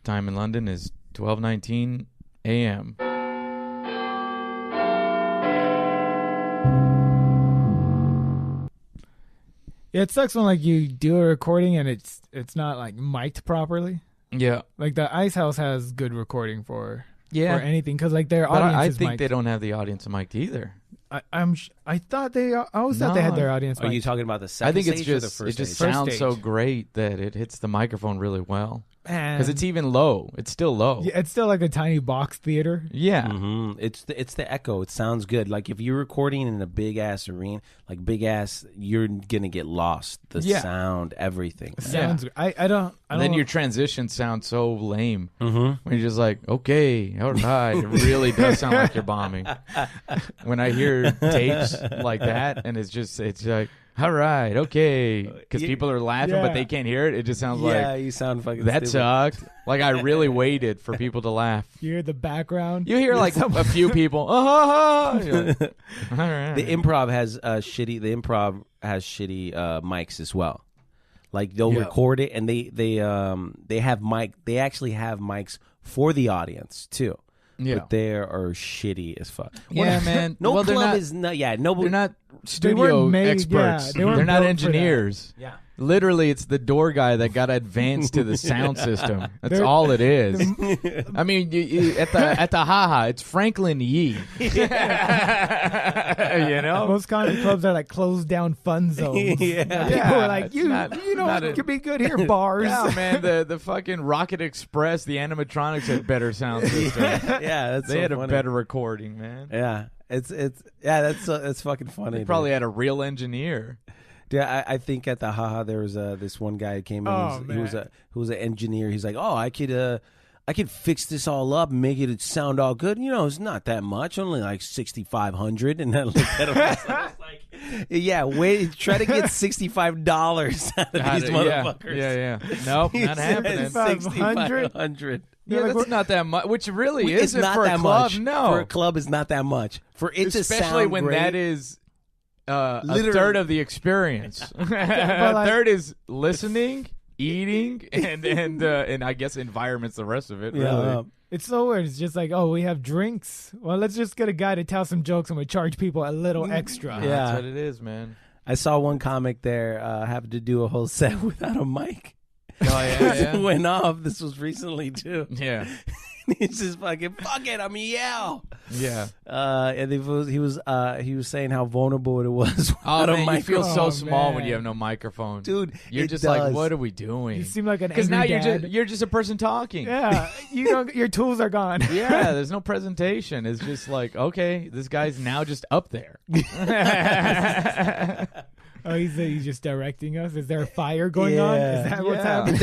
time in London is 12:19 a.m. Yeah, it sucks when like you do a recording and it's not like mic'd properly. Yeah. Like the Ice House has good recording for anything because like their But audience I is think mic'd. they don't have the audience mic'd either. I thought they. I always thought they had their audience. Are you mic'd. talking about the second I think it's stage or the just first it just stage? sounds First so stage. great that it hits the microphone really well. Man. Because it's even low. It's still low. Yeah, it's still like a tiny box theater. Yeah. Mm-hmm. It's the echo. It sounds good. Like if you're recording in a big ass arena, like big ass, you're gonna get lost. The sound, everything. It sounds. I don't. And then your transition sounds so lame. Mm-hmm. When you're just like, okay, all right. It really does sound like you're bombing. When I hear tapes like that, and it's like, all right, okay. Because people are laughing, but they can't hear it. It just sounds like, you sound fucking that stupid. sucked. Like I really waited for people to laugh. You hear the background. You hear like a few people. Oh, you're like, all right. The improv has shitty. The improv has shitty mics as well. Like they'll record it, and they have mic. They actually have mics for the audience too. Yeah. But they are shitty as fuck. Yeah, man. No Well, club is not. Yeah, nobody. They're not weren't studio made- experts. they weren't They're not built for that. engineers. Yeah. Literally, it's the door guy that got advanced to the sound system. That's all it is. I mean, at the haha, it's Franklin Yee. You know, Most comedy clubs are like closed down fun zones. Yeah. People are like, it's you not it could be good here, bars. Yeah, man. The fucking Rocket Express, the animatronics had better sound system. Yeah, that's They so had funny. a better recording, man. Yeah, that's fucking funny. They probably had a real engineer. Yeah, I think at the haha there was this one guy who came in. He was an engineer. He's like, oh, I could fix this all up and make it sound all good. You know, it's not that much, only like $6,500. And I looked at him, I was like, yeah, wait, try to get $65 out of these motherfuckers. Yeah. Nope, not happening. $6,500. Yeah, that's not that much. Which really It's isn't not for a that club. much. No, For a club, it's not that much. For it to especially sound when great, that is a Literally. third of the experience. A third is listening, eating, and I guess environment's the rest of it. Really. It's so weird. It's just like, oh, we have drinks. Well, let's just get a guy to tell some jokes and we charge people a little extra. Yeah. That's what it is, man. I saw one comic there having to do a whole set without a mic. Oh yeah, It went off. This was recently too. yeah. He's just fucking fuck it. I'm yell. Yeah. And he was saying how vulnerable it was. Oh without a man, you feel microphone. so Oh, small when man. you have no microphone, Dude, You're it just does. like, what are we doing? You seem like an Because angry now dad. you're just a person talking. Yeah, your tools are gone. Yeah, there's no presentation. It's just like, okay, this guy's now just up there. Oh, he's just directing us. Is there a fire going on? Is that what's Yeah. happening?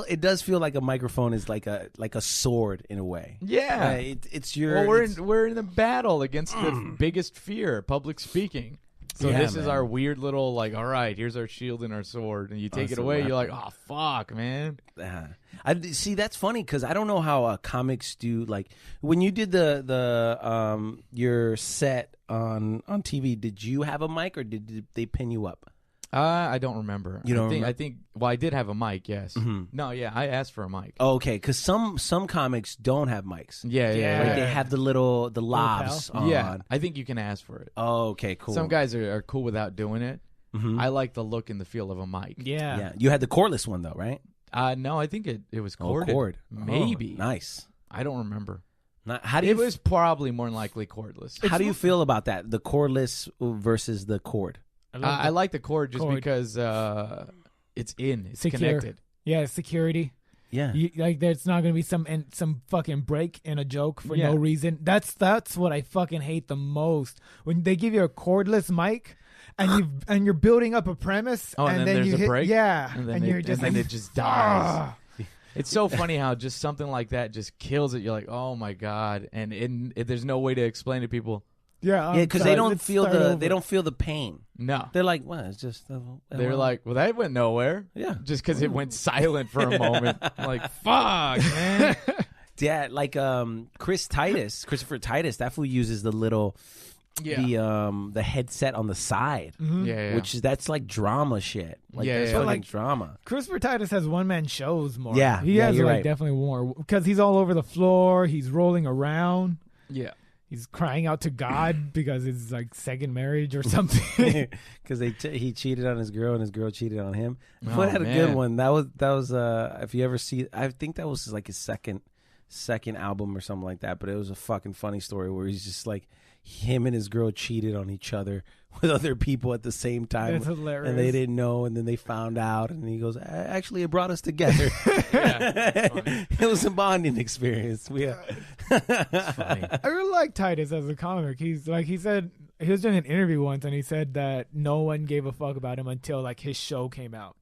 It does feel like a microphone is like a sword in a way. Yeah. It's your. Well, it's- we're in a battle against the biggest fear, public speaking. So Yeah, this is man. our weird little like, all right, here's our shield and our sword, and you take it Awesome away, weapon. you're like, oh fuck, man. I see. That's funny because I don't know how comics do. Like when you did the your set on TV, did you have a mic or did they pin you up? I don't remember. You don't I think, remember? I think. Well, I did have a mic. Yes. Mhm. No. Yeah. I asked for a mic. Oh, okay, because some comics don't have mics. Yeah. Yeah. Like they have the lavs on. Yeah. I think you can ask for it. Oh, okay, cool. Some guys are cool without doing it. Mhm. I like the look and the feel of a mic. Yeah. Yeah, you had the cordless one though, right? No, I think it was corded. Oh, cord. Maybe. Oh, nice. I don't remember. How do It you was probably more than likely cordless. how do you feel about that? The cordless versus the cord. I like the cord just Cord. because it's it's Secure. connected. Yeah, security. Yeah. Like there's not gonna be some fucking break in a joke for Yeah. no reason. That's what I fucking hate the most. When they give you a cordless mic and you're building up a premise Oh, and then there's you a hit break? yeah, And then and it- you're just and then like, it just dies. "Ah." It's so funny how just something like that just kills it. You're like, oh my god, and there's no way to explain to people. Yeah, Yeah, because they don't feel the pain. No, They're like, well, it's just. they're like, well, that went nowhere. Yeah. just because it went silent for a moment. I'm like, fuck, man. yeah, like Christopher Titus. That fool uses the little the headset on the side, which is that's like drama shit. Like that's like drama. Christopher Titus has one man shows more. Yeah, he has like right. definitely more because he's all over the floor. He's rolling around. Yeah. He's crying out to God because it's like second marriage or something. Because he cheated on his girl and his girl cheated on him. Oh, had a good one. That was if you ever see, I think that was like his second album or something like that. But it was a fucking funny story where he's just like him and his girl cheated on each other with other people at the same time. That's hilarious. And they didn't know, and then they found out, and he goes, "Actually, it brought us together." It was a bonding experience. That's funny. I really like Titus as a comic. He's like he said he was doing an interview once, and he said that no one gave a fuck about him until like his show came out,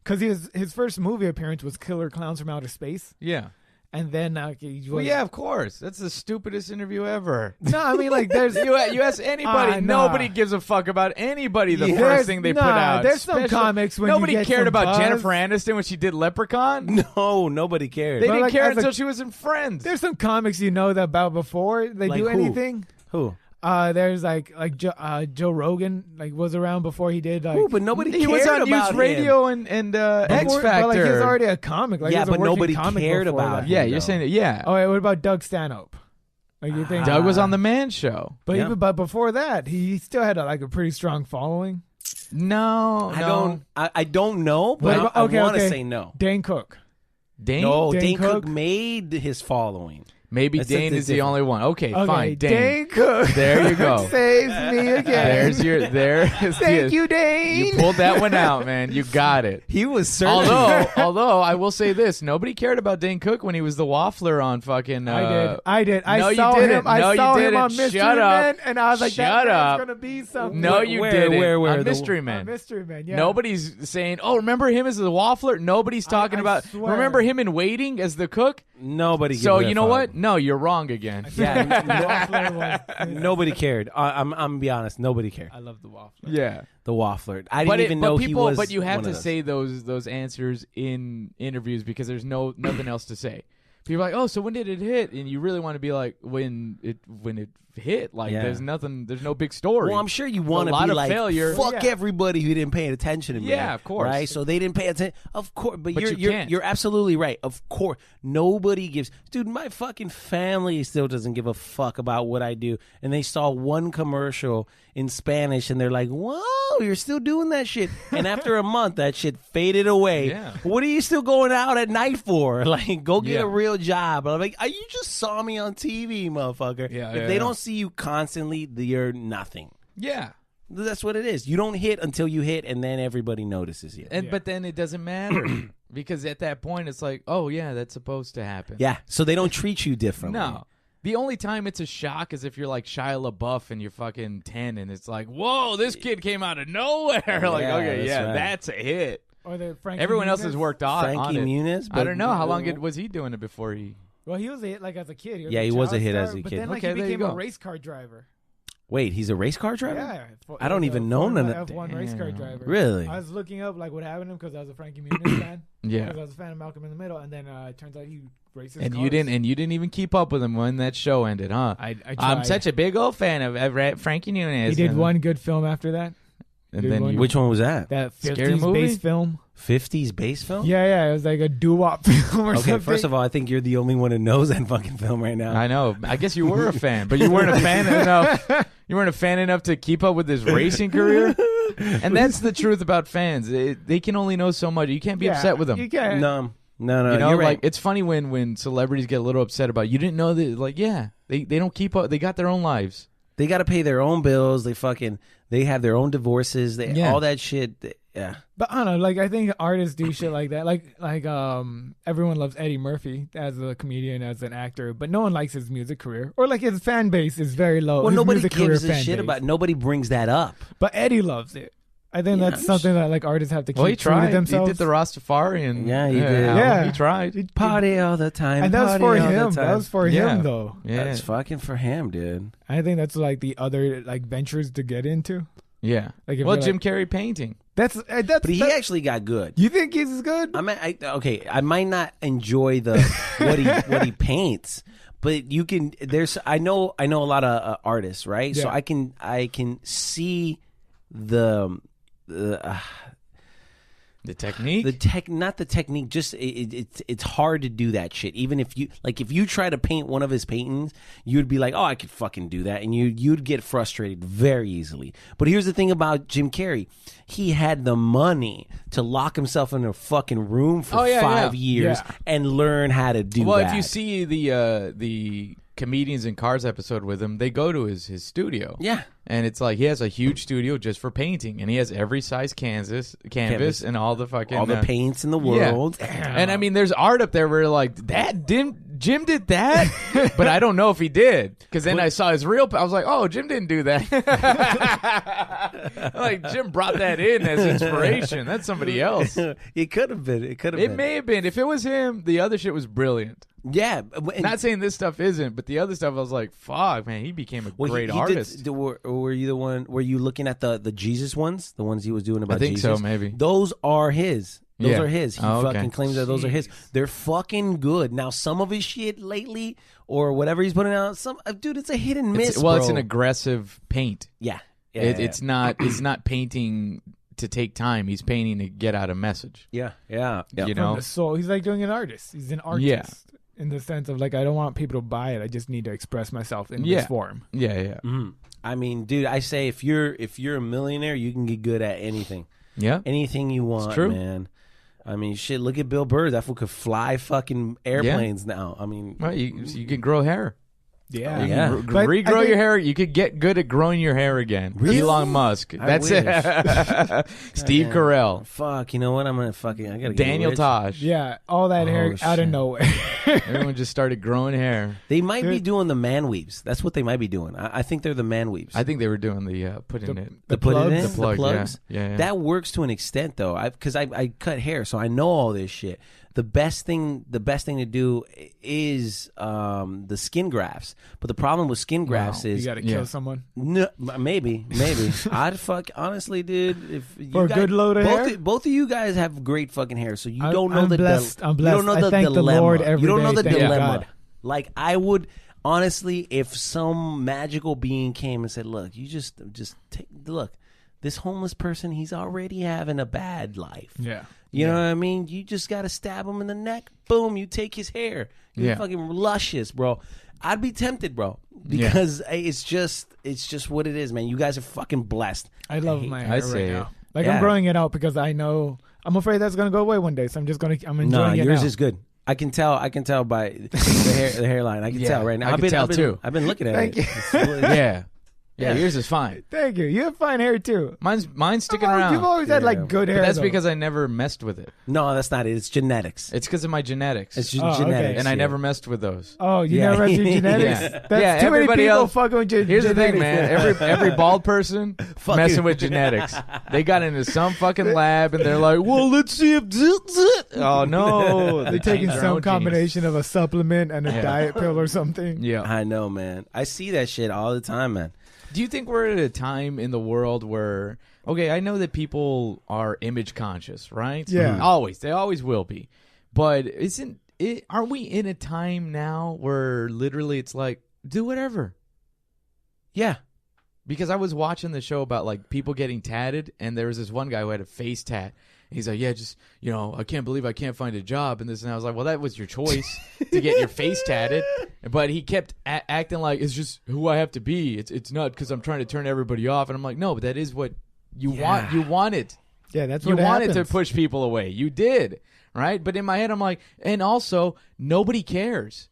because his first movie appearance was Killer Clowns from Outer Space. Yeah. And then well, yeah, of course. That's the stupidest interview ever. No, I mean, like, there's you ask anybody, nobody gives a fuck about anybody. The first thing they put out. There's some comics when nobody you get cared about buzz. Jennifer Aniston when she did Leprechaun. No, nobody cared. They didn't like, care until she was in Friends. There's some comics you know that about before they Like do who? anything. Who? There's like Joe Rogan, like was around before he did like. Ooh, but nobody he cared was on about News Radio him. and X Factor. But like he was already a comic. Like, Yeah, he was a but working nobody comic cared before about that. him. Yeah, you're though. saying that. Yeah. Oh, wait, what about Doug Stanhope? Like you think Doug was on the Man Show. But Yeah. even before that, he still had like a pretty strong following. No, I don't know, but What about- I okay, want to okay. say no. Dane Cook. Dane. No, Dane Dane Cook Cook made his following. Maybe That's Dane is the different. only one. Okay, Okay, fine. Dane. Cook. There you go. Saves me again. There's your there. Thank you, Dane. You pulled that one out, man. You got it. He was certainly. Although I will say this, nobody cared about Dane Cook when he was the waffler on fucking. I did. I no, saw you didn't. him. I No, you saw him didn't. on Mystery Shut up. Men, and I was like, Shut that up. man's gonna be something. No, you Where, didn't. where? On Mystery Man. Mystery Man. Yeah. Nobody's saying, "Oh, remember him as the waffler." Nobody's talking I about. swear. Remember him in Waiting as the cook. Nobody. So gave a you know fuck. what? No, you're wrong again. Yeah, Waffler was- nobody cared. I'm gonna be honest. Nobody cared. I love the waffler. Yeah. The waffler. I didn't even know he was. But you have one to of those. say those answers in interviews because there's nothing else to say. People are like, oh, so when did it hit? And you really want to be like, when it hit. Like, Yeah. there's no big story. Well, I'm sure you want to lot be of like, failure. fuck Yeah. everybody who didn't pay attention to me. Yeah, of course. Right? So they didn't pay attention. Of course. But you you're can't. you're absolutely right. Of course. Nobody gives. Dude, my fucking family still doesn't give a fuck about what I do. And they saw one commercial in Spanish and they're like, whoa, you're still doing that shit. And after a month, that shit faded away. Yeah. What are you still going out at night for? Like, go get Yeah. a real job. I'm like, you just saw me on TV, motherfucker. Yeah, if yeah, they yeah. don't see you constantly, you're nothing. yeah. That's what it is. You don't hit until you hit, and then everybody notices you. But then it doesn't matter because at that point it's like, oh yeah, that's supposed to happen. Yeah, so they don't treat you differently. No. The only time it's a shock is if you're like Shia LaBeouf and you're fucking 10 and it's like, whoa, this kid came out of nowhere. Like, Yeah, okay, that's yeah, right. that's a hit. Or the Frankie Everyone else Muniz. has worked on Frankie it. Muniz. I don't know. How long was he doing it before he... Well, he was a hit like as a kid. Yeah, he was a hit as a but kid. then like Okay, he there you became a go. race car driver. Wait, he's a race car driver? Yeah, I don't he was even a know none Formula of- F1 race car Damn. driver. Really? I was looking up like what happened to him because I was a Frankie Muniz fan. Yeah. Because I was a fan of Malcolm in the Middle, and then it turns out he races. And cars. you didn't even keep up with him when that show ended, huh? I tried. I'm such a big old fan of Frankie Muniz. He did one good film after that. And did then one. you, Which one was that? That Scary 50s movie? based film. 50s bass film? Yeah, it was like a doo-wop film or Okay, something. first of all, I think you're the only one who knows that fucking film right now. I know. I guess you were a fan, but you weren't a fan enough. You weren't a fan enough to keep up with his racing career. And that's the truth about fans. They can only know so much. You can't be upset with them. You can't. No, You know, you're like right. it's funny when celebrities get a little upset about you didn't know that. Like, yeah, they don't keep up. They got their own lives. They got to pay their own bills. They have their own divorces. Yeah. All that shit. Yeah. But I don't know, like I think artists do shit like that. Like everyone loves Eddie Murphy as a comedian, as an actor, but no one likes his music career. Or like his fan base is very low. Well, His nobody music career gives a fan shit base. about. Nobody brings that up. But Eddie loves it. I think Yeah, that's something that like artists have to keep Well, he true to tried. He themselves. did the Rastafari, and Yeah, he did. album. Yeah. He tried. Party all the time. and that was party for all the him. time. That was for Yeah. him though. Yeah, That's fucking for him, dude. I think that's like the other like ventures to get into. yeah. Like if Well, you're Jim Carrey painting. That's But he actually got good. You think he's as good? I might not enjoy the what he paints, But you can. I know a lot of artists, right? Yeah. So I can see the technique. Not the technique. Just it's hard to do that shit. Even if you try to paint one of his paintings, you'd be like, oh, I could fucking do that, and you'd get frustrated very easily. But here's the thing about Jim Carrey: he had the money to lock himself in a fucking room for 5 years and learn how to do that. Well, if you see the Comedians in Cars episode with him, they go to his studio. Yeah. And it's like he has a huge studio just for painting, and he has every size canvas and all the fucking paints in the world. Yeah. And I mean, there's art up there where you're like, Jim did that, but I don't know if he did, because then I saw his real. I was like, oh, Jim didn't do that. Like Jim brought that in as inspiration. That's somebody else. It could have been. It may have been. If it was him, the other shit was brilliant. Yeah, not saying this stuff isn't, but the other stuff, I was like, "Fuck, man, he became a great artist." Were you the one? Were you looking at the Jesus ones, the ones he was doing about? I think Jesus? so, maybe. Those are his. Those Yeah. are his. He Oh, okay. fucking claims that those are his. They're fucking good. Now, some of his shit lately, or whatever he's putting out, dude, it's a hit and miss. It's an aggressive paint. Yeah, It's not. It's not painting to take time. He's painting to get out a message. yeah. You From know. the soul. He's like doing an artist. He's an artist. Yeah. In the sense of like, I don't want people to buy it. I just need to express myself in this form. Yeah. Mhm. I mean, dude, I say if you're a millionaire, you can get good at anything. Yeah. Anything you want, true. man. I mean, shit. Look at Bill Burr. That fool could fly fucking airplanes now. I mean, Well, you can grow hair. Yeah. You Yeah. can But regrow I think- your hair. You could get good at growing your hair again. Really? Elon Musk. That's wish. it. Steve Goddamn. Carell. fuck. You know what? I gotta get Daniel rich. Tosh. Yeah. All that hair out shit. of nowhere. Everyone just started growing hair. They might be doing the man weaves. That's what they might be doing. I think they're the man weaves. I think they were doing the putting it. the put it in, plugs? The plug, plugs. yeah. That works to an extent, though. Because I cut hair, so I know all this shit. The best thing to do is the skin grafts. But the problem with skin grafts You is got to kill someone. no, maybe. I'd fuck honestly, dude. If you For a guys, good load of hair? both of you guys have great fucking hair, so you I'm- don't know I'm the blessed. I'm blessed. You don't know I the thank the dilemma. Lord every you don't know day. the Thank dilemma. God. Like I would honestly, if some magical being came and said, "Look, you just take look." This homeless person, he's already having a bad life. Yeah. You know what I mean? You just got to stab him in the neck. Boom, you take his hair. You're Yeah. fucking luscious, bro. I'd be tempted, bro, because it's just what it is, man. You guys are fucking blessed. I love my hair say right it. now. Like Yeah. I'm growing it out because I know I'm afraid that's gonna go away one day. So I'm enjoying No, it yours now. is good. I can tell by the hairline. I can Yeah, tell right now. I can tell, I've been, too. I've been looking at Thank it. you. Yeah. Yeah. Yours is fine. Thank you. You have fine hair too. Mine's sticking You've around. always had Yeah. like good hair. But that's though. because I never messed with it. No, that's not it. It's genetics. It's because of my genetics. It's just Oh, okay. genetics. and I yeah. never messed with those. Oh, you Yeah. never have your genetics. Yeah. That's Yeah, too many everybody people else- fucking with your Here's the genetics. thing, man. Every bald person Fucking- messing with genetics. They got into some fucking lab and they're like, well, let's see if oh no, They're taking some combination of a supplement and a Yeah. diet pill or something. Yeah. I know, man. I see that shit all the time, man. Do you think we're at a time in the world where, okay, I know that people are image conscious, right? Yeah. Always. They always will be. But aren't we in a time now where literally it's like, do whatever? Yeah. Because I was watching the show about like people getting tatted, and there was this one guy who had a face tat. He's like, yeah, just, I can't believe I can't find a job and this. And I was like, well, that was your choice to get your face tatted. But he kept acting like it's just who I have to be. It's not because I'm trying to turn everybody off. And I'm like, no, but that is what you want. You want it. Yeah, that's You what wanted happens. to push people away. You did, right? But in my head, I'm like, and also, nobody cares.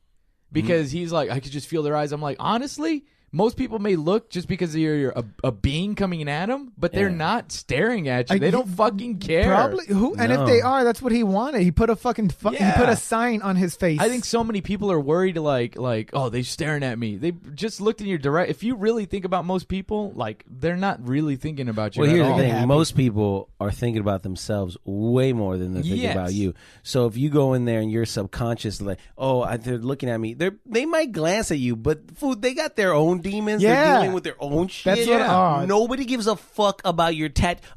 Because he's like, I could just feel their eyes. I'm like, honestly, most people may look just because you're a being coming at them, but they're not staring at you. They don't fucking care. Probably who, and if No. they are, that's what he wanted. He put a fucking he put a sign on his face. I think so many people are worried, like, oh, they're staring at me. They just looked in your direct. If you really think about most people, like, they're not really thinking about you Well, at here's all. the thing. Happy. Most people are thinking about themselves way more than they're thinking Yes. about you. So if you go in there and you're subconscious, like, oh, they're looking at me, they might glance at you, but food, they got their own demons. Yeah. They're dealing with their own shit. That's what, Nobody gives a fuck about your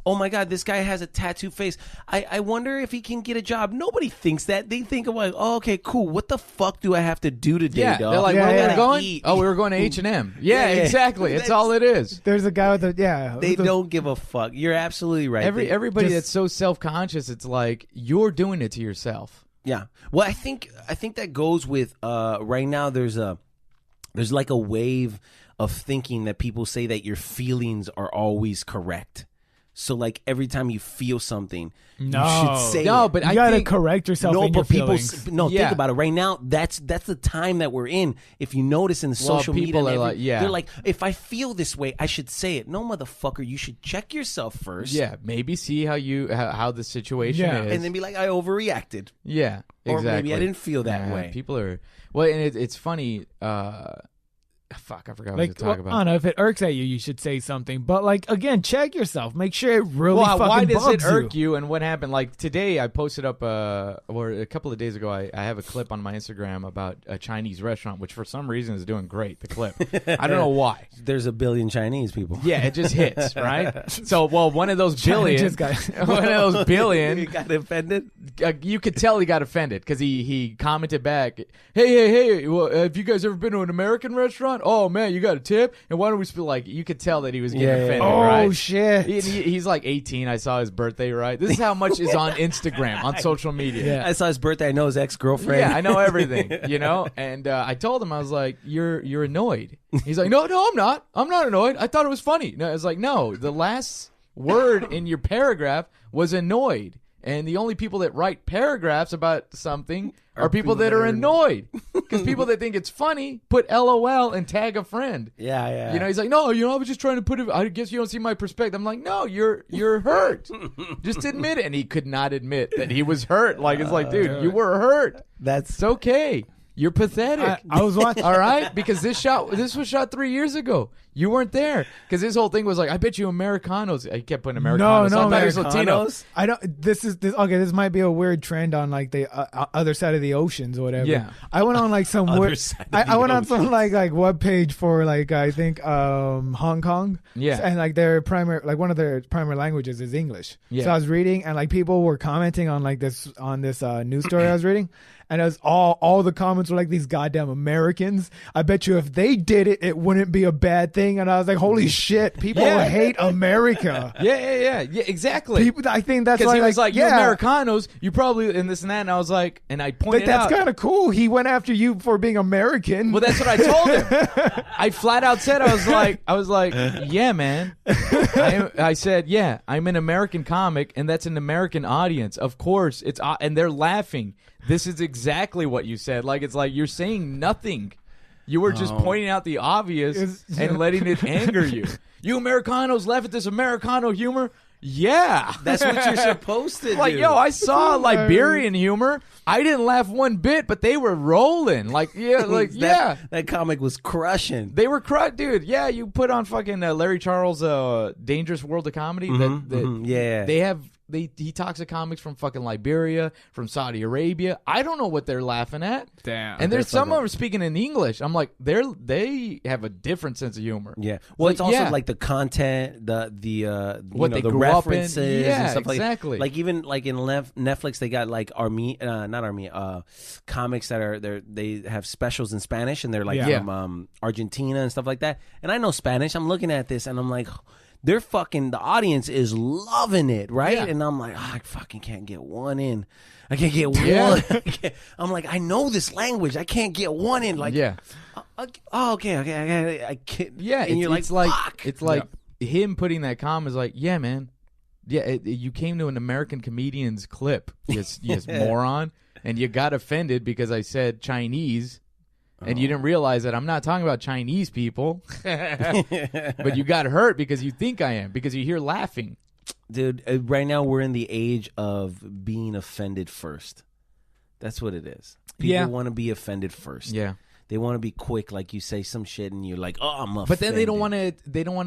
Oh my God, this guy has a tattoo face. I wonder if he can get a job. Nobody thinks that. They think of like, oh, okay, cool. What the fuck do I have to do today, Yeah, dog? they're like, Yeah, where yeah. we going? Eat. Oh, we were going to H&M. Yeah, Yeah. exactly. That's all it is. There's a guy with a They don't give a fuck. You're absolutely right. Everybody just- that's so self-conscious, it's like you're doing it to yourself. Yeah. Well, I think that goes with right now. There's like a wave of thinking that people say that your feelings are always correct. So like every time you feel something, you should say No, it. but you I gotta think correct yourself. No, in your but people feelings. think Yeah. about it right now. That's the time that we're in. If you notice in the social people media, are like, yeah. they're like, if I feel this way, I should say it. No, motherfucker, you should check yourself first. yeah, maybe see how the situation Yeah. is. And then be like, I overreacted. yeah, Or exactly. maybe I didn't feel that way. People are well, and it's funny. Fuck, I forgot what Like, to talk about. I don't know, if it irks at you, you should say something. But like, again, check yourself. Make sure it really Well, fucking why does it bugs irk you and what happened? Like today I posted up or a couple of days ago I have a clip on my Instagram about a Chinese restaurant which for some reason is doing great, the clip. I don't know why. There's a billion Chinese people. Yeah, it just hits, right? So, well, one of those China billion just got- one of those billion You got offended? you could tell he got offended because he commented back, hey, well, have you guys ever been to an American restaurant? Oh man, you got a tip? And why don't we spill? Like, you could tell that he was getting offended, Oh right? shit. He's like 18. I saw his birthday, right? This is how much is on Instagram, on social media. Yeah. I saw his birthday. I know his ex-girlfriend. Yeah, I know everything, you know? And I told him, I was like, you're annoyed. He's like, no, I'm not. I'm not annoyed. I thought it was funny. No, I was like, no, the last word in your paragraph was annoyed. And the only people that write paragraphs about something are people that are annoyed. Because people that think it's funny put LOL and tag a friend. Yeah. You know, he's like, no, I was just trying to put it. I guess you don't see my perspective. I'm like, no, you're hurt. Just admit it. And he could not admit that he was hurt. Like, it's like, dude, you were hurt. It's okay. You're pathetic. I was watching. All right, because this was shot 3 years ago. You weren't there because his whole thing was like, I bet you Americanos. He kept putting Americanos. No, I thought he was Latino. Americanos? I don't. This okay. This might be a weird trend on like the other side of the oceans or whatever. Yeah. I went on like some Other weird. side of I the went on ocean. some like web page for like I think Hong Kong. Yeah. And like their primary one of their primary languages is English. Yeah. So I was reading and like people were commenting on like this news story I was reading. And it was all the comments were like, these goddamn Americans. I bet you if they did it, it wouldn't be a bad thing. And I was like, holy shit, people hate America. Yeah, exactly. People, I think that's Because why he was like, you yeah. Americanos, you probably, and this and that. And I was like, and I But pointed that's out. kind of cool. He went after you for being American. Well, that's what I told him. I flat out said, I was like, yeah, man. I said, yeah, I'm an American comic, and that's an American audience. Of course, and they're laughing. This is exactly what you said. Like, it's like you're saying nothing. You were just pointing out the obvious and letting it anger you. You Americanos laugh at this Americano humor. Yeah, That's what you're supposed to do. like, yo, I saw Liberian humor. I didn't laugh one bit, but they were rolling. Like, yeah, like, yeah. That comic was crushing. They were dude. Yeah, you put on fucking Larry Charles' Dangerous World of Comedy. Yeah. They have he talks to comics from fucking Liberia, from Saudi Arabia. I don't know what they're laughing at. Damn. And there's some of them are speaking in English. I'm like, they have a different sense of humor. Yeah. Well, it's also yeah. like the content, the What they the grew up in. references Yeah, and stuff exactly. Like even like in Netflix, they got like comics that are they have specials in Spanish and they're like Yeah. from Argentina and stuff like that. And I know Spanish. I'm looking at this and I'm like, they're fucking, the audience is loving it, right? Yeah. And I'm like, I fucking can't get one in. I can't get Yeah. one. I'm like, I know this language. I can't get one in. Like, Yeah. Oh, okay. I can't. Yeah, and you're it's like fuck. it's like him putting that comment is like, yeah, man, yeah, you came to an American comedian's clip, you moron, and you got offended because I said Chinese, and you didn't realize that I'm not talking about Chinese people, but you got hurt because you think I am because you hear laughing. Dude, right now we're in the age of being offended first. That's what it is. People want to be offended first. Yeah. They want to be quick, like you say some shit and you're like, oh, I'm offended. But then they don't want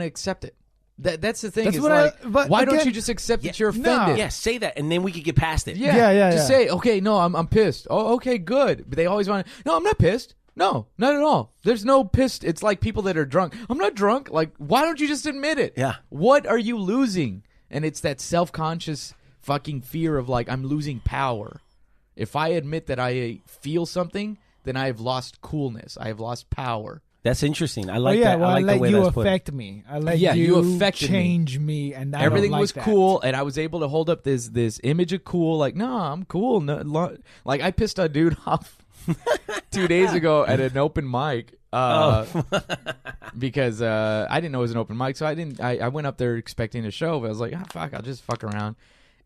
to accept it. That's the thing. That's It's what like, but why don't again- you just accept that you're No. offended? Yeah, say that, and then we could get past it. Yeah. Yeah. Just say, okay, no, I'm pissed. Oh, okay, good. But they always want to, no, I'm not pissed. No, not at all. There's no pissed. It's like people that are drunk. I'm not drunk. Like, why don't you just admit it? Yeah. What are you losing? And it's that self-conscious fucking fear of like, I'm losing power. If I admit that I feel something, then I have lost coolness. I have lost power. That's interesting. I like that. I like the way you that's put. affect me. I let you affected change me, and I everything don't like was that. cool, and I was able to hold up this image of cool. Like, no, I'm cool. No, like I pissed a dude off 2 days ago at an open mic. Because I didn't know it was an open mic, so I went up there expecting a show, but I was like, fuck, I'll just fuck around.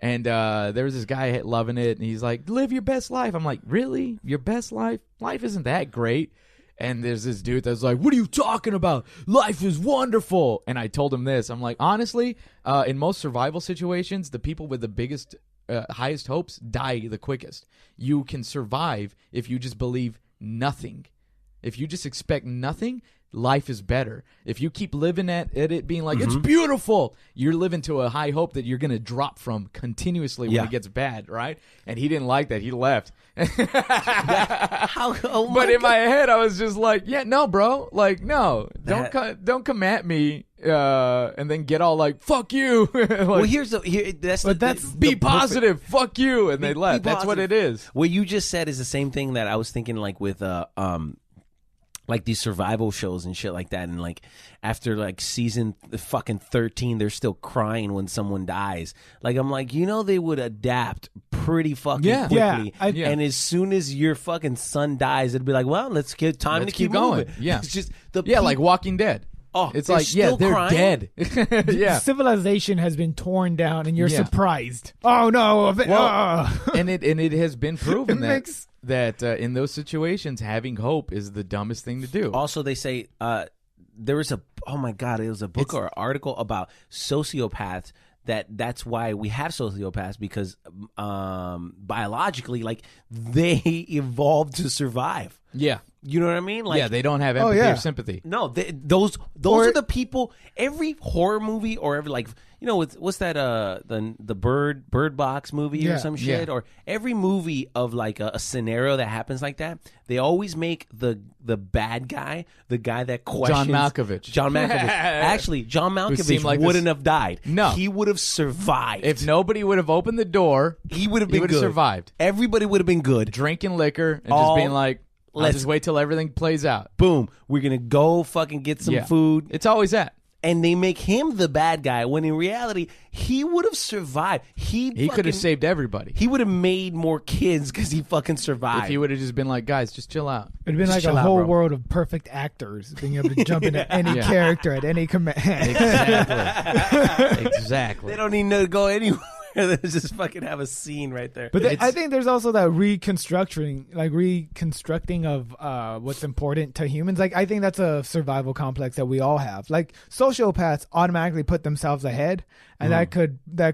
And there was this guy loving it, and he's like, live your best life. I'm like, really? Your best life? Life isn't that great. And there's this dude that's like, what are you talking about? Life is wonderful. And I told him this. I'm like, honestly, in most survival situations, the people with the biggest, highest hopes die the quickest. You can survive if you just believe nothing. If you just expect nothing, life is better. If you keep living at it being like, it's beautiful, you're living to a high hope that you're going to drop from continuously when it gets bad, right? And he didn't like that. He left. But in my head, I was just like, yeah, no, bro. Like, no, don't come at me and then get all like, fuck you. Like, well, be positive. Fuck you. And they left. That's what it is. What you just said is the same thing that I was thinking like with like these survival shows and shit like that, and like after like season fucking 13, they're still crying when someone dies. Like I'm like, they would adapt pretty fucking quickly. And as soon as your fucking son dies, it'd be like, well, let's get time to keep going. moving. Yeah, it's just like Walking Dead. Oh, it's like, they're crying? dead. Yeah, civilization has been torn down, and you're surprised. Oh no! and it has been proven that in those situations, having hope is the dumbest thing to do. Also, they say there was it was a book or an article about sociopaths. That's why we have sociopaths, because biologically, like, they evolved to survive. Yeah. You know what I mean? Like, they don't have empathy or sympathy. No, those are the people. Every horror movie or every, like, what's that? The Bird Box movie or some shit, or every movie of like a scenario that happens like that. They always make the bad guy, the guy that questions. John Malkovich. Actually, John Malkovich wouldn't have died. No, he would have survived. If nobody would have opened the door, he would have been good. Survived. Everybody would have been good, drinking liquor and just being like, let's just wait till everything plays out. Boom. We're going to go fucking get some food. It's always that. And they make him the bad guy when in reality, he would have survived. He could have saved everybody. He would have made more kids because he fucking survived. If he would have just been like, guys, just chill out. It'd been like a whole world of perfect actors being able to jump into any character at any command. Exactly. They don't need to go anywhere. They just fucking have a scene right there. But I think there's also that reconstructing of what's important to humans. Like, I think that's a survival complex that we all have. Like, sociopaths automatically put themselves ahead, and that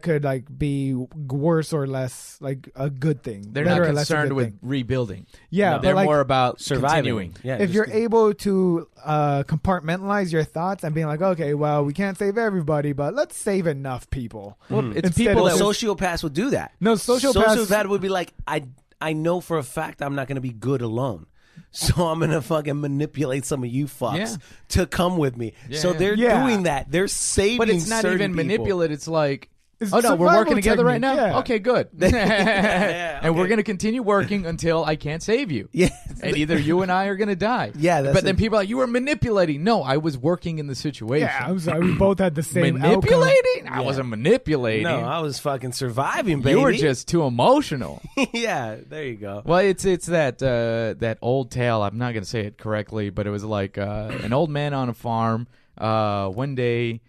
could like be worse or less like a good thing. They're not concerned with rebuilding. Yeah, they're like, more about surviving. Yeah, if you're able to compartmentalize your thoughts and being like, okay, well, we can't save everybody, but let's save enough people. Well, it's people that sociopaths would do that. No, sociopaths would be like, I know for a fact I'm not going to be good alone, so I'm going to fucking manipulate some of you fucks to come with me. So they're doing that. They're saving. But it's not even people. manipulate. It's like, it's we're working together right now? Yeah. Okay, good. And we're going to continue working until I can't save you. Yeah. And either you and I are going to die. Yeah. But then people are like, you were manipulating. No, I was working in the situation. Yeah, I'm sorry. We both had the same manipulating? outcome. I wasn't manipulating. No, I was fucking surviving, baby. You were just too emotional. Yeah, there you go. Well, it's that old tale. I'm not going to say it correctly, but it was like an old man on a farm. One day,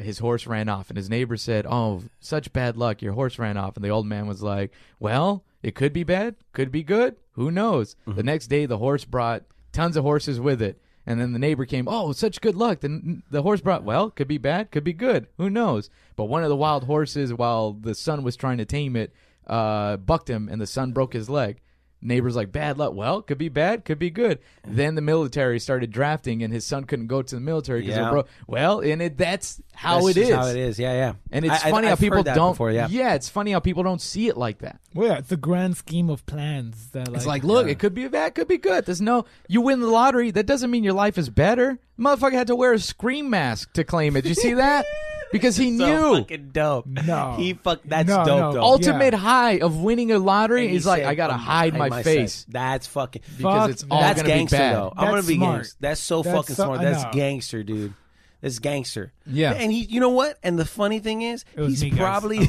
his horse ran off, and his neighbor said, "Oh, such bad luck, your horse ran off." And the old man was like, "Well, it could be bad, could be good, who knows?" The next day, the horse brought tons of horses with it, and then the neighbor came, "Oh, such good luck." Then the horse brought, well, could be bad, could be good, who knows? But one of the wild horses, while the son was trying to tame it, bucked him, and the son broke his leg. Neighbor's like, bad luck. Well, could be bad, could be good. Then the military started drafting, and his son couldn't go to the military because they're broke. Well, that's how it is. How it is. Yeah. And it's funny how people don't. Before, it's funny how people don't see it like that. Well, yeah, it's the grand scheme of plans. That it's like, look, it could be bad, could be good. There's no, you win the lottery. That doesn't mean your life is better. Motherfucker had to wear a scream mask to claim it. Did you see that? Because he knew. So fucking dope. No. That's dope, though. Ultimate high of winning a lottery. He's like, I got to hide my face. That's fucking. Because it's all going to be gangster, bad. though. I'm going to be smart. gangster. That's so fucking smart. That's gangster, dude. That's gangster. Yeah. And you know what? And the funny thing is, he's probably.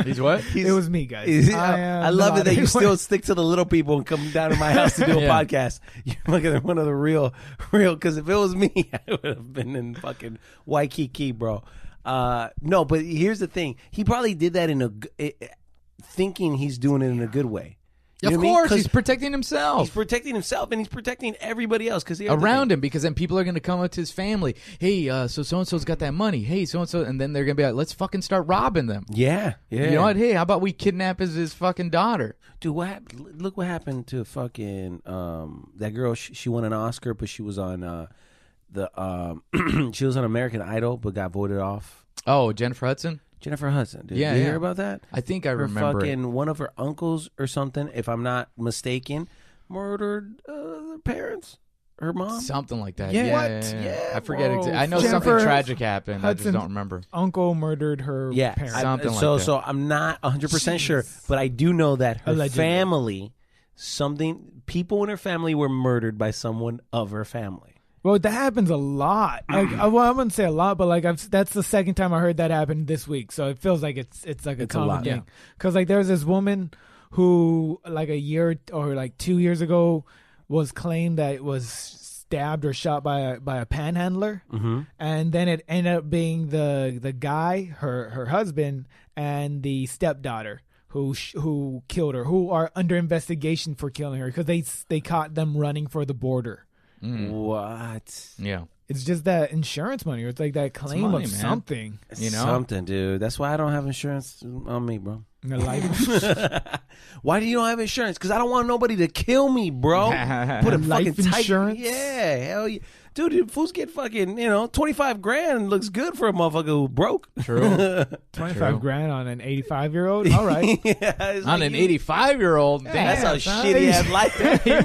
He's what? It was me, guys. I love it that you still stick to the little people and come down to my house to do a podcast. You're like one of the real, because if it was me, I would have been in fucking Waikiki, bro. No, but here's the thing. He probably did that thinking he's doing it in a good way. You of course, he's protecting himself. He's protecting himself, and he's protecting everybody else around him. Because then people are going to come up to his family. Hey, so and so's got that money. Hey, so and so, and then they're going to be like, let's fucking start robbing them. Yeah. You know what? Hey, how about we kidnap his fucking daughter? Dude, look what happened to fucking that girl. She won an Oscar, but she was on she was on American Idol, but got voted off. Oh, Jennifer Hudson. Dude. Yeah, Did you hear about that? I think I remember fucking one of her uncles or something, if I'm not mistaken, murdered their parents, her mom, something like that. Yeah, yeah. I forget exactly. I know something tragic happened. Hudson's I just don't remember. Uncle murdered her parents. Something like that. So I'm not 100% sure, but I do know that her family, people in her family were murdered by someone of her family. Well, that happens a lot. Like, I wouldn't say a lot, but like that's the second time I heard that happen this week. So it feels like it's like a common thing. Because like there's this woman who like a year or like 2 years ago was claimed that it was stabbed or shot by a panhandler, and then it ended up being the guy, her husband, and the stepdaughter who killed her, who are under investigation for killing her because they caught them running for the border. What? Yeah. It's just that insurance money. Or it's like that claim money, of man. Something. You know? Something, dude. That's why I don't have insurance on me, bro. Why do you don't have insurance? Because I don't want nobody to kill me, bro. Put a life fucking insurance? Yeah, hell yeah. Dude, fools get fucking, $25,000 looks good for a motherfucker who broke. True. $25,000 on an 85-year-old? All right. On an 85-year-old? Damn, that's how shitty ass life.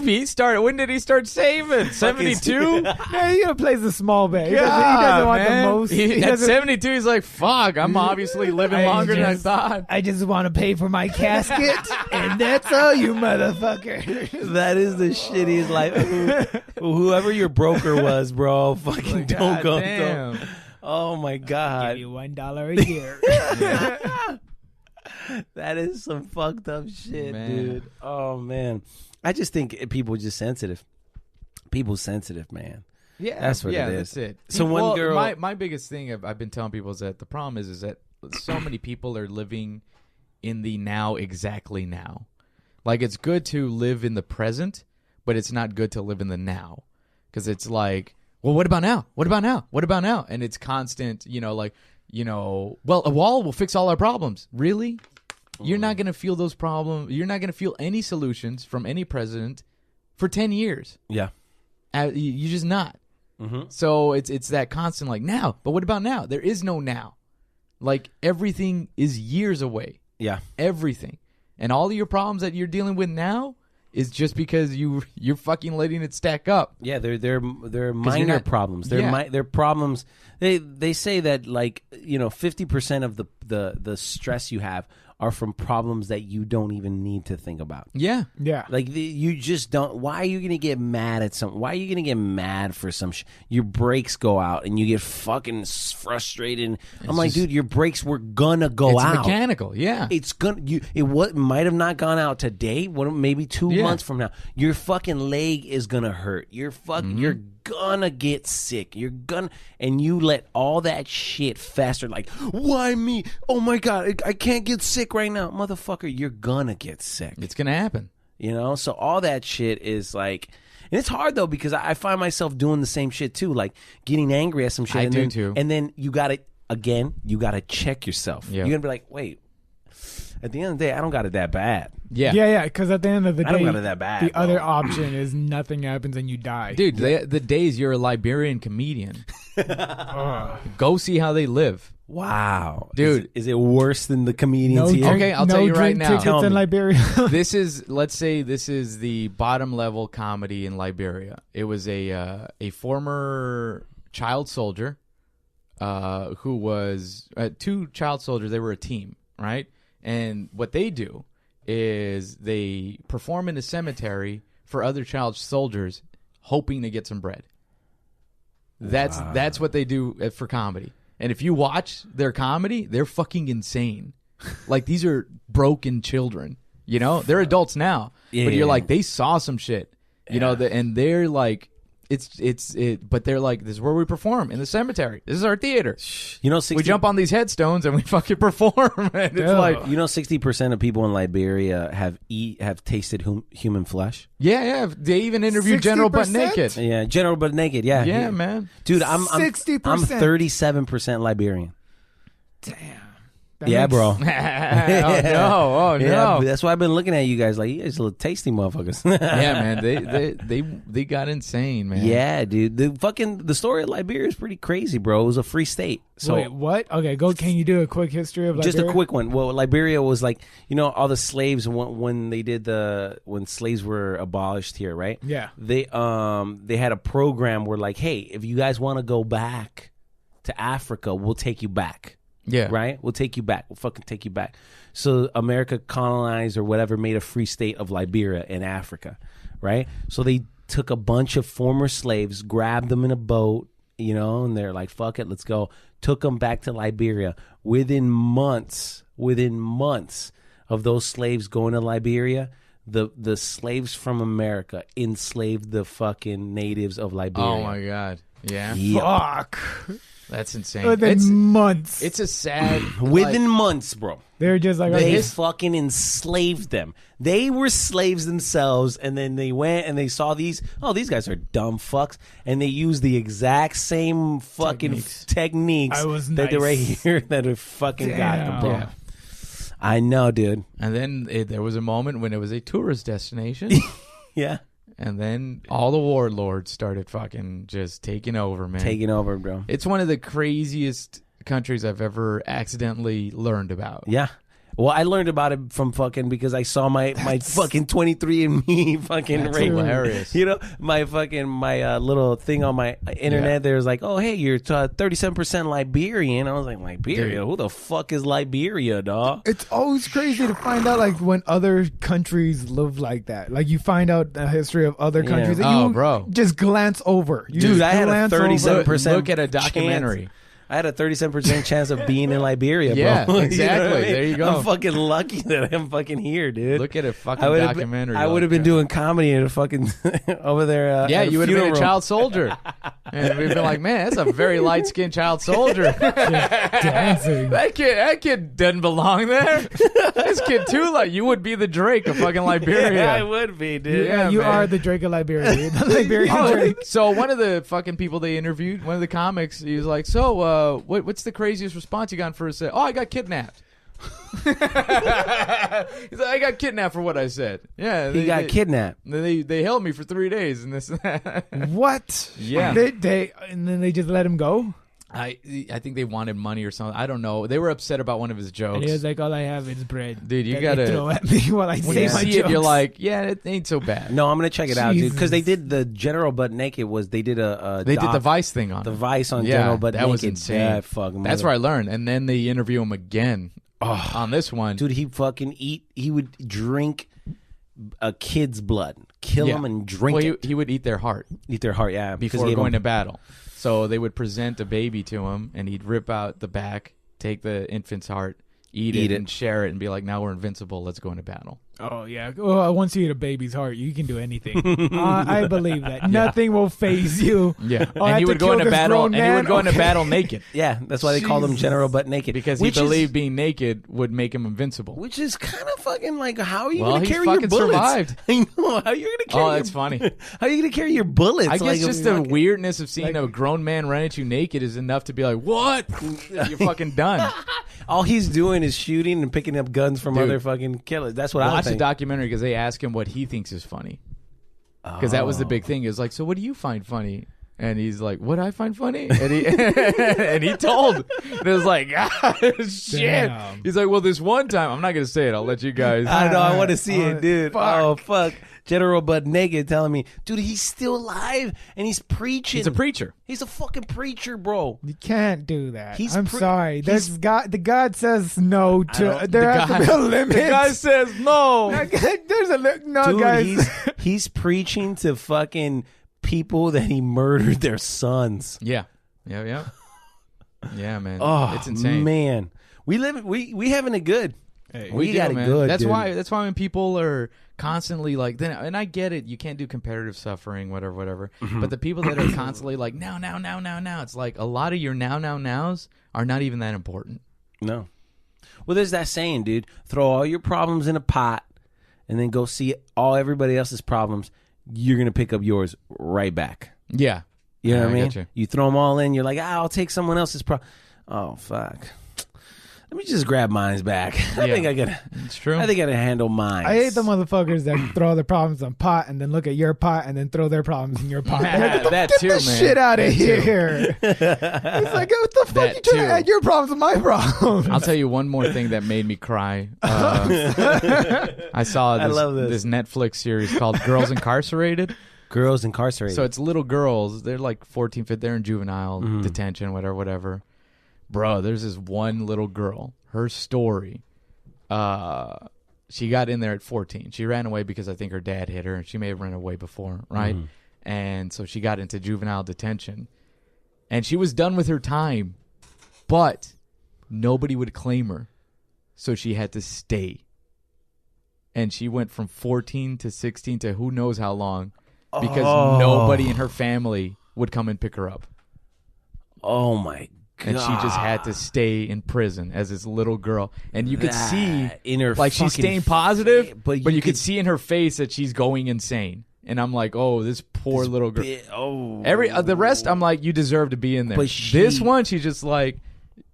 He started. When did he start saving? 72? Yeah, he plays a small bet. He doesn't want the most. At 72, he's like, fuck, I'm obviously living longer than I thought. I just want to pay for my casket, and that's all, you motherfucker. That is the shittiest life. Whoever your broker was, bro, fucking don't go. Don't. Oh my God. Give you $1 a year. That is some fucked up shit, man. Dude. Oh man. I just think people are just sensitive. People sensitive, man. Yeah, that's what it is. That's it. So one girl, my biggest thing I've been telling people is that the problem is that so many people are living in the now, exactly now. Like, it's good to live in the present, but it's not good to live in the now. Because it's like, well, what about now? What about now? What about now? And it's constant, well, a wall will fix all our problems. Really? You're not going to feel those problems. You're not going to feel any solutions from any president for 10 years. Yeah. You're just not. Mm-hmm. So it's that constant, like, now. But what about now? There is no now. Like, everything is years away. Yeah. Everything. And all of your problems that you're dealing with now is just because you're fucking letting it stack up. Yeah, they're minor problems. They're problems. They say that 50% of the stress you have are from problems that you don't even need to think about. Yeah. Yeah. Like, you just don't. Why are you going to get mad at something? Why are you going to get mad for some your brakes go out and you get fucking frustrated? I'm like, dude, your brakes were going to go out. It's mechanical, yeah. It's it might have not gone out today, maybe 2 months from now. Your fucking leg is going to hurt. You're gonna get sick. And you let all that shit fester. Like, why me? Oh my God, I can't get sick right now. Motherfucker, you're gonna get sick. It's gonna happen. So all that shit is like, and it's hard though, because I find myself doing the same shit too, like getting angry at some shit. I do too. And then you gotta check yourself. Yeah. You're gonna be like, wait, at the end of the day, I don't got it that bad. Yeah. Because at the end of the day, I don't got it that bad. The other option is nothing happens and you die. Dude, the days you're a Liberian comedian, go see how they live. Wow, dude, is it worse than the comedians here? Okay, I'll tell you right now. Tickets in Liberia. Let's say this is the bottom level comedy in Liberia. It was a former child soldier who was 2 child soldiers. They were a team, right? And what they do is they perform in a cemetery for other child soldiers, hoping to get some bread. That's what they do for comedy. And if you watch their comedy, they're fucking insane. Like, these are broken children. You know, they're adults now, but you're like, they saw some shit. You know, and they're like, but they're like, this is where we perform, in the cemetery. This is our theater. You know, we jump on these headstones and we fucking perform. And it's like, you know, 60% of people in Liberia have tasted human flesh. Yeah. They even interviewed General Butt Naked. Yeah, General Butt Naked. Yeah, man. Dude, I'm 60%. I'm 37% Liberian. Damn. Yeah, bro. Oh no! Yeah, that's why I've been looking at you guys like, you guys little tasty motherfuckers. Yeah, man. They got insane, man. Yeah, dude. The story of Liberia is pretty crazy, bro. It was a free state. So wait, what? Okay, go. Can you do a quick history of Liberia? Just a quick one. Well, Liberia was like, you know, all the slaves when slaves were abolished here, right? Yeah. They had a program where like, hey, if you guys want to go back to Africa, we'll take you back. Yeah. Right? We'll take you back. We'll fucking take you back. So America colonized or whatever, made a free state of Liberia in Africa. Right? So they took a bunch of former slaves, grabbed them in a boat, you know, and they're like, fuck it, let's go. Took them back to Liberia. Within months of those slaves going to Liberia, the slaves from America enslaved the fucking natives of Liberia. Oh my God. Yeah. Yep. Fuck. That's insane. Within months. It's a sad. Within months, bro. They're just like, they fucking enslaved them. They were slaves themselves, and then they went and they saw these guys are dumb fucks, and they used the exact same fucking techniques that they're right here that are fucking got them, bro. Yeah. I know, dude. And then there was a moment when it was a tourist destination. Yeah. And then all the warlords started fucking just taking over, man. Taking over, bro. It's one of the craziest countries I've ever accidentally learned about. Yeah. Well, I learned about it from fucking because I saw my fucking 23andMe fucking That's hilarious. You know, my little thing on my internet. There's like, oh hey, you're 37% Liberian. I was like, Liberia? Who the fuck is Liberia, dog? It's always crazy to find out like when other countries live like that. Like you find out the history of other countries that you bro. just glance over. Dude, I had a 37%. Look at a documentary. Chance. I had a 37% chance of being in Liberia, bro. Yeah, exactly. You know what I mean? There you go. I'm fucking lucky that I'm fucking here, dude. Look at a fucking documentary. I would have been doing comedy in a fucking over there. Yeah, you would have been a child soldier. And we've been like, man, that's a very light-skinned child soldier. Dancing. That kid doesn't belong there. This kid too, like, you would be the Drake of fucking Liberia. Yeah, I would be, dude. Yeah, you are the Drake of Liberia, dude. The Liberian Drake. So one of the fucking people they interviewed, one of the comics, he was like, so what's the craziest response you got for a set? Oh, I got kidnapped. He's like, I got kidnapped for what I said. Yeah, he got kidnapped. They held me for 3 days and this and that. What? Yeah. They and then they just let him go? I think they wanted money or something. I don't know. They were upset about one of his jokes. And he was like, all I have is bread. Dude, you that gotta they throw at me while I when say you my see jokes. it, you're like, yeah, it ain't so bad. No, I'm gonna check it out, dude. Jesus. Because they did the General Butt Naked they did the Vice thing on the it. Vice on Yeah, General Butt that Naked. was insane. Yeah, fuck, that's where I learned. And then they interview him again on this one. Dude, he would drink a kid's blood, kill him and drink it. He would eat their heart. Eat their heart, yeah. Before going to battle. So they would present a baby to him, and he'd rip out the back, take the infant's heart, eat it, and share it, and be like, now we're invincible. Let's go into battle. Oh, yeah. Well, once you eat a baby's heart, you can do anything. I believe that. Nothing will faze you. Yeah. Oh, and he would go into battle, battle naked. Yeah, that's why they called him General Butt Naked. Because he believed being naked would make him invincible. Which is kind of fucking like, how are you going to he carry your fucking bullets? survived. I know. How are you going to carry Oh, that's funny. How are you going to carry your bullets? I guess just the weirdness of seeing a grown man run at you naked is enough to be like, what? You're fucking done. all he's doing is shooting and picking up guns from Dude. other fucking killers. That's what I Watch the think. documentary because they ask him what he thinks is funny. Because that was the big thing. It was like, so what do you find funny? And he's like, what I find funny? And he and he told. And it was like, ah, shit. Damn. He's like, well, this one time, I'm not going to say it. I'll let you guys. I know. I want to see Oh, it, dude. fuck. Oh, fuck. General Butt Naked telling me, dude, he's still alive and he's preaching. He's a preacher. He's a fucking preacher, bro. You can't do that. He's I'm sorry. he's- There's God. The God says no to. There has to be a limit. The guy says no. There's a no, Dude, guys. he's preaching to fucking people that he murdered their sons. Yeah. Yeah, man. Oh, it's insane. man. We having it good. Hey, we do, got it man. good, That's dude. why when people are constantly like, then, and I get it, you can't do competitive suffering, whatever. Mm-hmm. But the people that are constantly like, now, it's like a lot of your nows are not even that important. No. Well, there's that saying, dude. Throw all your problems in a pot and then go see everybody else's problems. You're going to pick up yours right back. Yeah. You know what I mean? get You throw them all in. You're like, I'll take someone else's problem. Oh, fuck. Let me just grab mine's back. I Yeah. think I gotta. It's true. I think I gotta handle mine. I hate the motherfuckers that throw their problems on pot and then look at your pot and then throw their problems in your pot. Like, That get too, this man. shit out of That too. here. It's like, what the fuck That you trying too. to add your problems to my problems? I'll tell you one more thing that made me cry. I saw I love this. this Netflix series called Girls Incarcerated. Girls incarcerated. So it's little girls. They're like 14, 15. They're in juvenile Mm-hmm. detention, whatever. Bro, there's this one little girl. Her story, she got in there at 14. She ran away because I think her dad hit her, and she may have run away before, right? Mm-hmm. And so she got into juvenile detention. And she was done with her time, but nobody would claim her. So she had to stay. And she went from 14 to 16 to who knows how long because nobody in her family would come and pick her up. Oh my god. And she just had to stay in prison as this little girl. And you could see in her like she's fucking staying positive, fa- but you could see in her face that she's going insane. And I'm like, oh, this poor little girl. The rest, I'm like, you deserve to be in there. But This one, she's just like,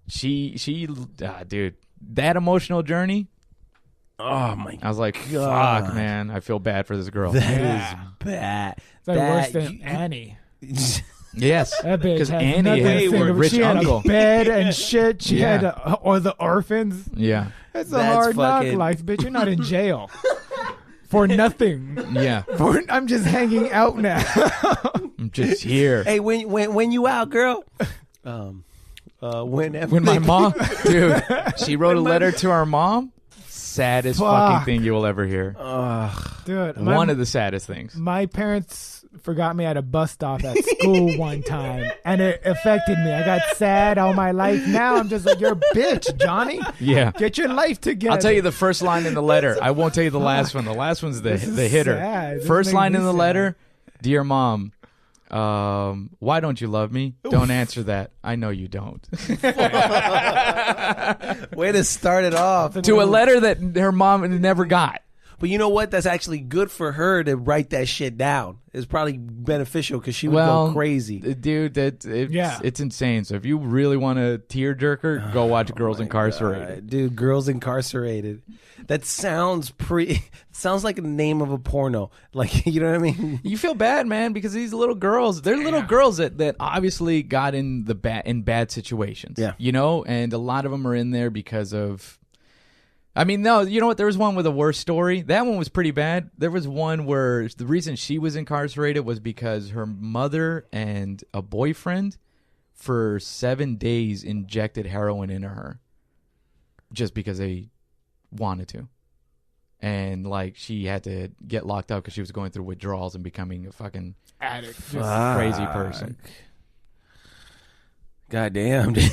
dude, that emotional journey. Oh my I was like, God. fuck, man, I feel bad for this girl. That Yeah. is bad. It's like worse That- than Annie. Yes, That bitch because has Annie nothing had to say a about- rich she had uncle. a bed and shit. She Yeah. had or the orphans. Yeah, It's a That's hard knock fucking- life, bitch. You're not in jail for nothing. yeah. I'm just hanging out now. I'm just here. Hey, when you out, girl? Whenever When my mom, dude, she wrote a letter to our mom. Saddest fucking Fuck. thing you will ever hear. Dude, One of the saddest things. my parents forgot me at a bus stop at school one time, and it affected me. I got sad all my life. Now I'm just like, you're a bitch, Johnny. Yeah. Get your life together. I'll tell you the first line in the letter. I won't tell you the last one. The last one's the This is hitter. sad. This First makes line me in the sad. letter, dear mom, why don't you love me? Don't answer that. I know you don't. Way to start it off. To a letter that her mom never got. But you know what? That's actually good for her to write that shit down. It's probably beneficial because she would Well, go crazy. Dude, Yeah. it's insane. So if you really want a tearjerker, go watch Girls Incarcerated. Dude, Girls Incarcerated. That sounds sounds like the name of a porno. Like, you know what I mean? You feel bad, man, because these little girls, they're little girls that obviously got in bad situations. Yeah. You know, and a lot of them are in there because of I mean, no, you know what? There was one with a worse story. That one was pretty bad. There was one where the reason she was incarcerated was because her mother and a boyfriend for 7 days injected heroin into her just because they wanted to. And, like, she had to get locked up because she was going through withdrawals and becoming a fucking addict. crazy person. God damn, dude.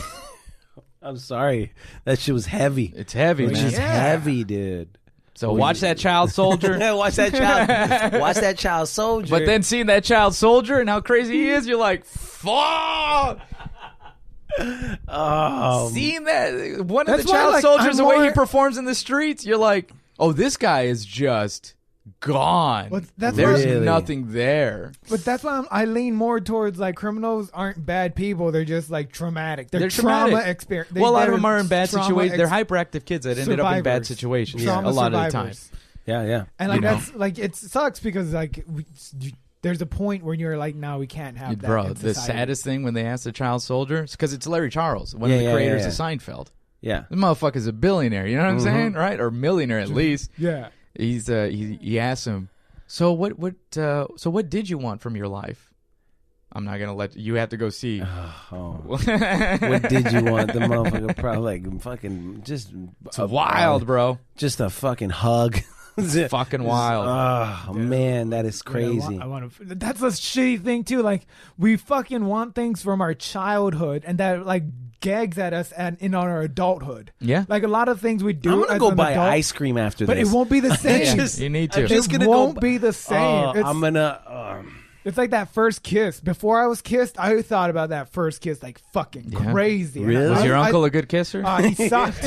I'm sorry. That shit was heavy. It's heavy, It's man. just heavy, dude. So watch that child soldier. Watch that child. Watch that child soldier. But then seeing that child soldier and how crazy he is, you're like, fuck! Seeing that one of That's the why, child like, soldiers, I'm the way he more- performs in the streets, you're like, oh, this guy is just gone. There's nothing there. But that's why I lean more towards like criminals aren't bad people. They're just like traumatic. They're trauma traumatic. experience. Well, a lot of them are in bad situations. They're hyperactive kids that ended up in bad situations a lot of the time. Yeah. And like that's like it sucks because like there's a point where you're like, no, we can't have that. Bro, the saddest thing when they asked the child soldier, because it's Larry Charles, one of the creators of Seinfeld. Yeah, the motherfucker's a billionaire. You know what I'm saying, right? Or millionaire at least. Yeah. He's he asked him, so what did you want from your life? I'm not gonna let you have to go see. What did you want? The motherfucker probably like fucking just wild, bro. Just a fucking hug. Fucking wild. Oh man, that is crazy. I want to. That's a shitty thing too. Like we fucking want things from our childhood, and that like gags at us and in our adulthood. Yeah, like a lot of things we do. I'm gonna go buy ice cream after but this, it won't be the same. You need to. It won't be the same. I'm gonna. It's like that first kiss. Before I was kissed, I thought about that first kiss like fucking crazy. Really? Was your uncle a good kisser? He sucked.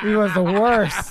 He was the worst.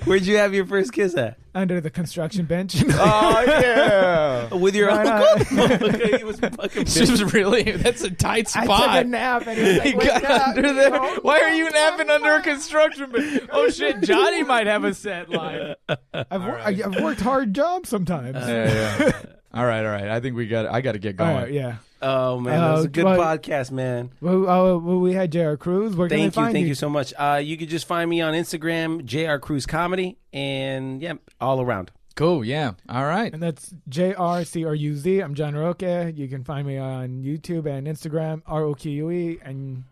Where'd you have your first kiss at? Under the construction bench. Oh yeah, with your uncle. Okay, he was fucking. That's a tight spot. I took a nap and he was like, got under there. Why are you napping under a construction bench? Oh shit, Johnny might have a set line. I've worked hard jobs sometimes. Yeah. All right. I think I got to get going. Yeah. Oh man, that was a good podcast, man. Well, we had JR Cruz. Where can they find you? Thank you so much. You can just find me on Instagram, JR Cruz Comedy, and all around. Cool, yeah. All right. And that's JRCRUZ. I'm John Roque. You can find me on YouTube and Instagram, ROQUE. And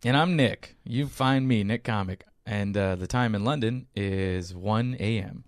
I'm Nick. You find me, Nick Comic. And the time in London is 1 a.m.